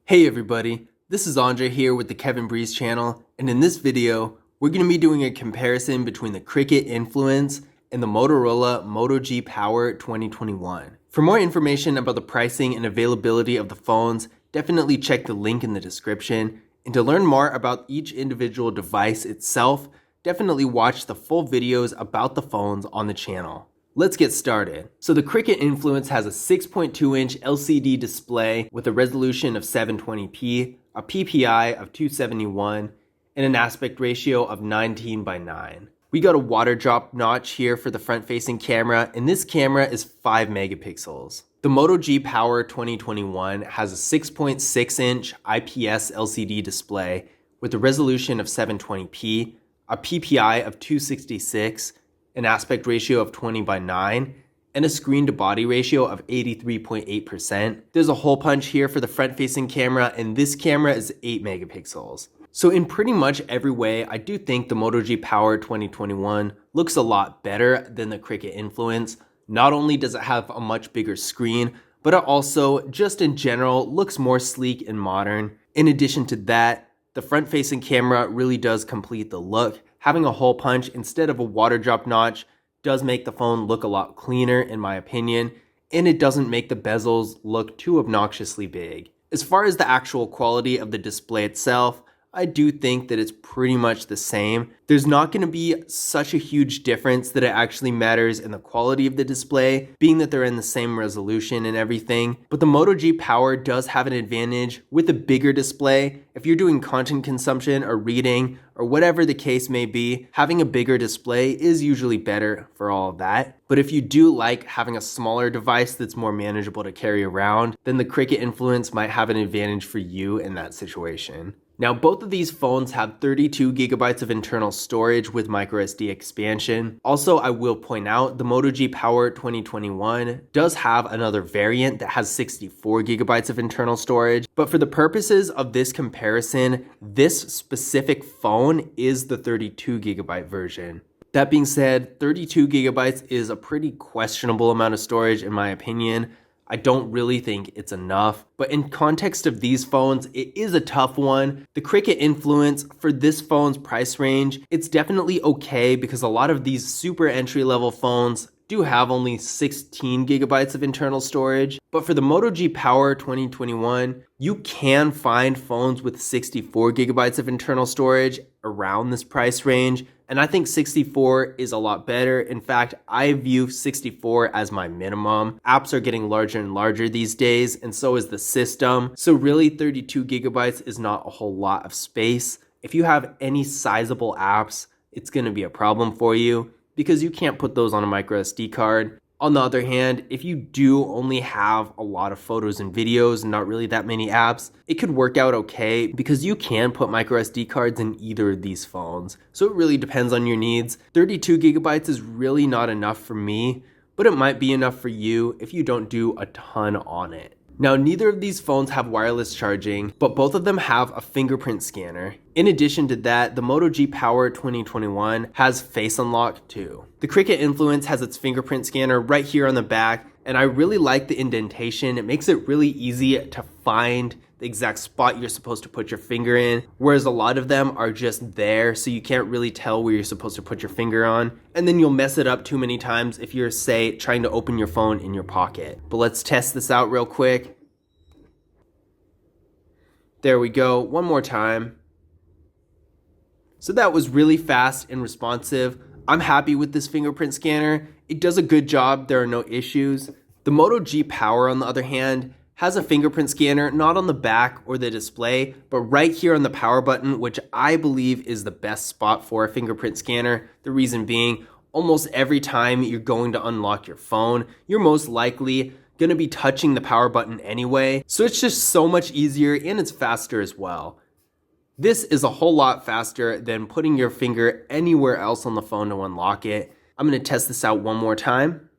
Hey everybody, this is Andre here with the Kevin Breeze channel, and in this video, we're going to be doing a comparison between the Cricut Influence and the Motorola Moto G Power 2021. For more information about the pricing and availability of the phones, definitely check the link in the description, and to learn more about each individual device itself, definitely watch the full videos about the phones on the channel. Let's get started. So the Cricut Influence has a 6.2-inch LCD display with a resolution of 720p, a PPI of 271, and an aspect ratio of 19:9. We got a water drop notch here for the front-facing camera, and this camera is 5 megapixels. The Moto G Power 2021 has a 6.6-inch IPS LCD display with a resolution of 720p, a PPI of 266, an aspect ratio of 20:9, and a screen-to-body ratio of 83.8%. There's a hole punch here for the front-facing camera, and this camera is 8 megapixels. So in pretty much every way, I do think the Moto G Power 2021 looks a lot better than the Cricut Influence. Not only does it have a much bigger screen, but it also, just in general, looks more sleek and modern. In addition to that, the front-facing camera really does complete the look. Having a hole punch instead of a water drop notch does make the phone look a lot cleaner in my opinion, and it doesn't make the bezels look too obnoxiously big. As far as the actual quality of the display itself, I do think that it's pretty much the same. There's not going to be such a huge difference that it actually matters in the quality of the display, being that they're in the same resolution and everything. But the Moto G Power does have an advantage with a bigger display. If you're doing content consumption or reading or whatever the case may be, having a bigger display is usually better for all of that. But if you do like having a smaller device that's more manageable to carry around, then the Cricut Influence might have an advantage for you in that situation. Now, both of these phones have 32 gigabytes of internal storage with microSD expansion. Also, I will point out the Moto G Power 2021 does have another variant that has 64 gigabytes of internal storage, but for the purposes of this comparison, this specific phone is the 32 gigabyte version. That being said, 32 gigabytes is a pretty questionable amount of storage in my opinion. I don't really think it's enough, but in context of these phones, it is a tough one. The Cricut Influence for this phone's price range, it's definitely okay because a lot of these super entry-level phones do have only 16 gigabytes of internal storage. But for the Moto G Power 2021, you can find phones with 64 gigabytes of internal storage around this price range. And I think 64 is a lot better. In fact, I view 64 as my minimum. Apps are getting larger and larger these days, and so is the system. So really 32 gigabytes is not a whole lot of space. If you have any sizable apps, it's gonna be a problem for you because you can't put those on a micro SD card. On the other hand, if you do only have a lot of photos and videos and not really that many apps, it could work out okay because you can put micro SD cards in either of these phones. So it really depends on your needs. 32 gigabytes is really not enough for me, but it might be enough for you if you don't do a ton on it. Now, neither of these phones have wireless charging, but both of them have a fingerprint scanner. In addition to that, the Moto G Power 2021 has face unlock too. The Cricut Influence has its fingerprint scanner right here on the back, and I really like the indentation. It makes it really easy to find the exact spot you're supposed to put your finger in, whereas a lot of them are just there, so you can't really tell where you're supposed to put your finger on. And then you'll mess it up too many times if you're, say, trying to open your phone in your pocket. But let's test this out real quick. There we go, one more time. So that was really fast and responsive. I'm happy with this fingerprint scanner. It does a good job, there are no issues. The Moto G Power, on the other hand, has a fingerprint scanner not on the back or the display, but right here on the power button, which I believe is the best spot for a fingerprint scanner. The reason being, almost every time you're going to unlock your phone, you're most likely going to be touching the power button anyway. So it's just so much easier and it's faster as well. This is a whole lot faster than putting your finger anywhere else on the phone to unlock it. I'm going to test this out one more time.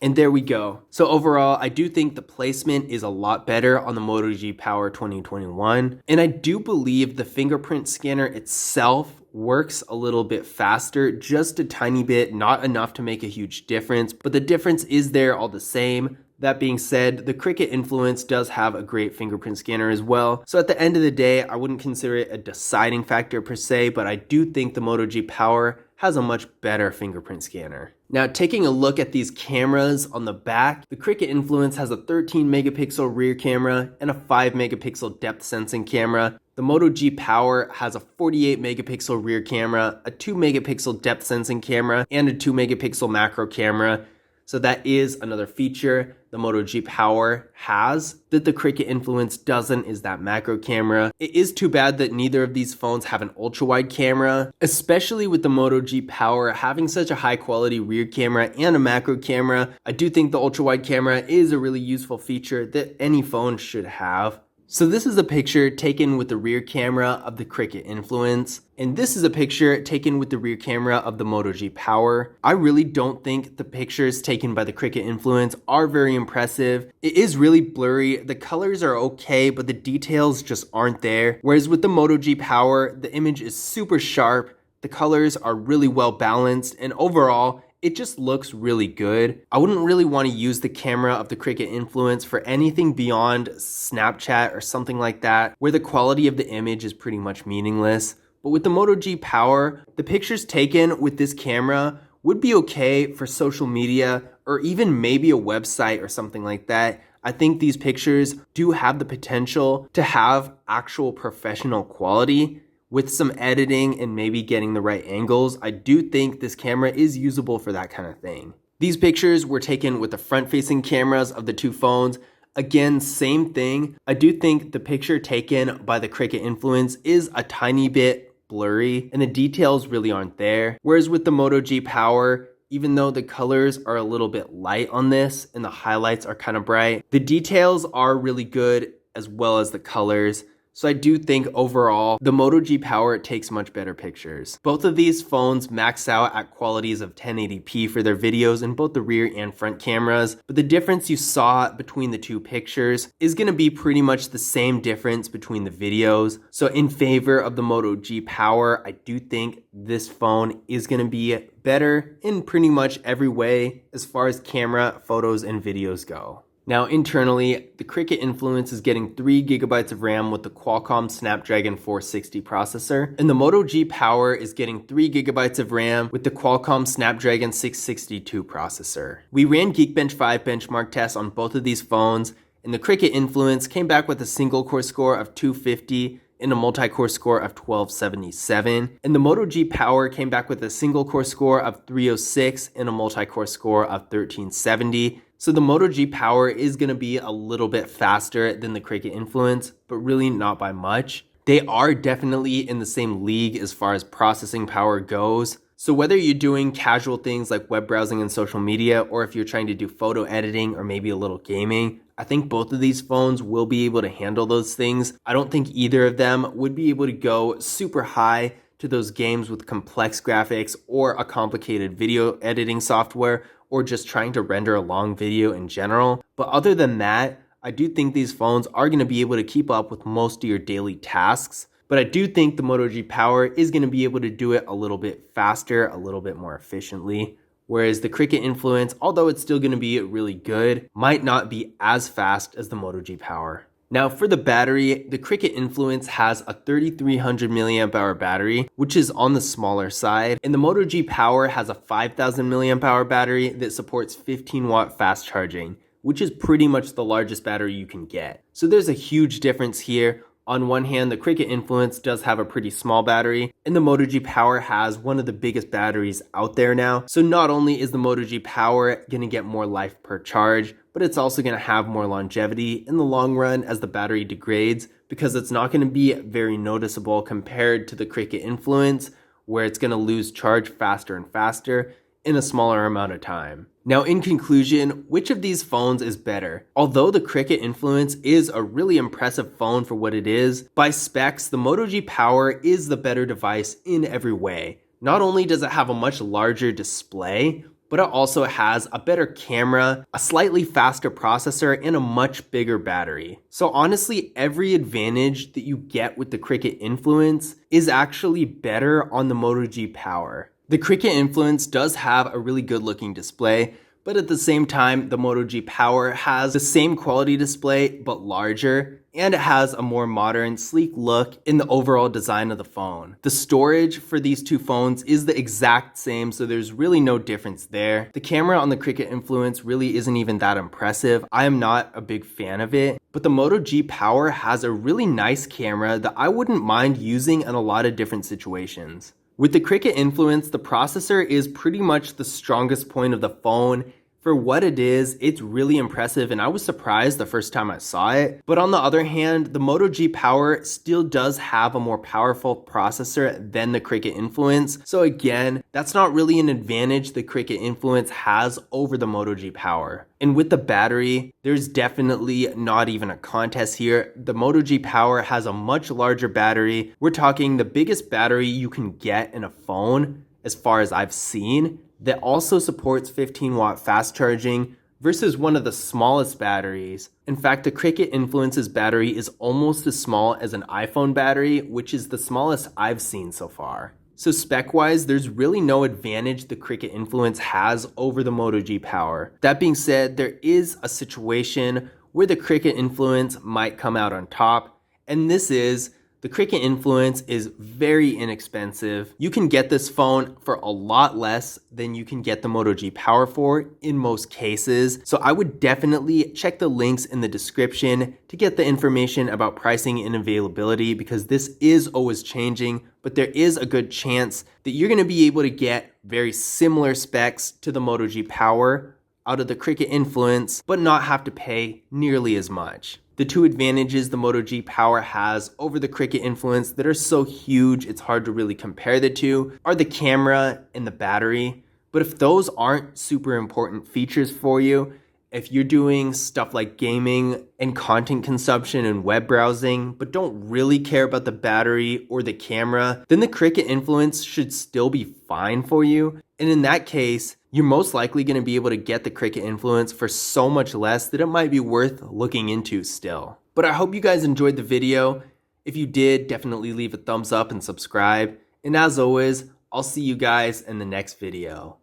And there we go. So overall, I do think the placement is a lot better on the Moto G Power 2021. And I do believe the fingerprint scanner itself works a little bit faster, just a tiny bit, not enough to make a huge difference, but the difference is there all the same. That being said, the Cricut Influence does have a great fingerprint scanner as well. So at the end of the day, I wouldn't consider it a deciding factor per se, but I do think the Moto G Power has a much better fingerprint scanner. Now, taking a look at these cameras on the back, the Cricut Influence has a 13 megapixel rear camera and a 5 megapixel depth sensing camera. The Moto G Power has a 48 megapixel rear camera, a 2 megapixel depth sensing camera, and a 2 megapixel macro camera. So that is another feature the Moto G Power has that the Cricut Influence doesn't, is that macro camera. It is too bad that neither of these phones have an ultra wide camera, especially with the Moto G Power having such a high quality rear camera and a macro camera. I do think the ultra wide camera is a really useful feature that any phone should have. So this is a picture taken with the rear camera of the Cricut Influence, and this is a picture taken with the rear camera of the Moto G Power. I really don't think the pictures taken by the Cricut Influence are very impressive. It is really blurry, the colors are okay, but the details just aren't there. Whereas with the Moto G Power, the image is super sharp, the colors are really well balanced, and overall, it just looks really good. I wouldn't really want to use the camera of the Cricut Influence for anything beyond Snapchat or something like that, where the quality of the image is pretty much meaningless. But with the Moto G Power, the pictures taken with this camera would be okay for social media or even maybe a website or something like that. I think these pictures do have the potential to have actual professional quality. With some editing and maybe getting the right angles, I do think this camera is usable for that kind of thing. These pictures were taken with the front-facing cameras of the two phones. Again, same thing. I do think the picture taken by the Cricut Influence is a tiny bit blurry and the details really aren't there. Whereas with the Moto G Power, even though the colors are a little bit light on this and the highlights are kind of bright, the details are really good as well as the colors. So I do think overall, the Moto G Power takes much better pictures. Both of these phones max out at qualities of 1080p for their videos in both the rear and front cameras, but the difference you saw between the two pictures is gonna be pretty much the same difference between the videos. So in favor of the Moto G Power, I do think this phone is gonna be better in pretty much every way as far as camera, photos, and videos go. Now internally, the Cricut Influence is getting 3 gigabytes of RAM with the Qualcomm Snapdragon 460 processor, and the Moto G Power is getting 3 gigabytes of RAM with the Qualcomm Snapdragon 662 processor. We ran Geekbench 5 benchmark tests on both of these phones, and the Cricut Influence came back with a single core score of 250 and a multi-core score of 1277, and the Moto G Power came back with a single core score of 306 and a multi-core score of 1370. So the Moto G Power is going to be a little bit faster than the Cricut Influence, but really not by much. They are definitely in the same league as far as processing power goes. So whether you're doing casual things like web browsing and social media, or if you're trying to do photo editing or maybe a little gaming, I think both of these phones will be able to handle those things. I don't think either of them would be able to go super high to those games with complex graphics or a complicated video editing software, or just trying to render a long video in general. But other than that, I do think these phones are going to be able to keep up with most of your daily tasks. But I do think the Moto G Power is going to be able to do it a little bit faster, a little bit more efficiently. Whereas the Cricut Influence, although it's still going to be really good, might not be as fast as the Moto G Power. Now for the battery, the Cricut Influence has a 3300 milliamp hour battery, which is on the smaller side, and the Moto G Power has a 5000 milliamp hour battery that supports 15 watt fast charging, which is pretty much the largest battery you can get. So there's a huge difference here. On one hand, the Cricut Influence does have a pretty small battery, and the Moto G Power has one of the biggest batteries out there now. So not only is the Moto G Power going to get more life per charge, but it's also going to have more longevity in the long run as the battery degrades, because it's not going to be very noticeable compared to the Cricut Influence, where it's going to lose charge faster and faster in a smaller amount of time. Now in conclusion, which of these phones is better? Although the Cricut Influence is a really impressive phone for what it is, by specs, the Moto G Power is the better device in every way. Not only does it have a much larger display, but it also has a better camera, a slightly faster processor, and a much bigger battery. So honestly, every advantage that you get with the Cricut Influence is actually better on the Moto G Power. The Cricut Influence does have a really good looking display, But at the same time, the Moto G Power has the same quality display, but larger, and it has a more modern, sleek look in the overall design of the phone. The storage for these two phones is the exact same, so there's really no difference there. The camera on the Cricket Influence really isn't even that impressive. I am not a big fan of it, but the Moto G Power has a really nice camera that I wouldn't mind using in a lot of different situations. With the Cricket Influence, the processor is pretty much the strongest point of the phone. For what it is, it's really impressive, and I was surprised the first time I saw it. But on the other hand, the Moto G Power still does have a more powerful processor than the Cricket Influence. So again, that's not really an advantage the Cricket Influence has over the Moto G Power. And with the battery, there's definitely not even a contest here. The Moto G Power has a much larger battery. We're talking the biggest battery you can get in a phone, as far as I've seen, that also supports 15-watt fast charging versus one of the smallest batteries. In fact, the Cricket Influence's battery is almost as small as an iPhone battery, which is the smallest I've seen so far. So spec-wise, there's really no advantage the Cricket Influence has over the Moto G Power. That being said, there is a situation where the Cricket Influence might come out on top, and this is the Cricket Influence is very inexpensive. You can get this phone for a lot less than you can get the Moto G Power for in most cases. So I would definitely check the links in the description to get the information about pricing and availability, because this is always changing, but there is a good chance that you're going to be able to get very similar specs to the Moto G Power out of the Cricket Influence, but not have to pay nearly as much. The two advantages the Moto G Power has over the Cricket Influence that are so huge it's hard to really compare the two are the camera and the battery. But if those aren't super important features for you, if you're doing stuff like gaming and content consumption and web browsing, but don't really care about the battery or the camera, then the Cricket Influence should still be fine for you. And in that case, you're most likely going to be able to get the Cricket Influence for so much less that it might be worth looking into still. But I hope you guys enjoyed the video. If you did, definitely leave a thumbs up and subscribe. And as always, I'll see you guys in the next video.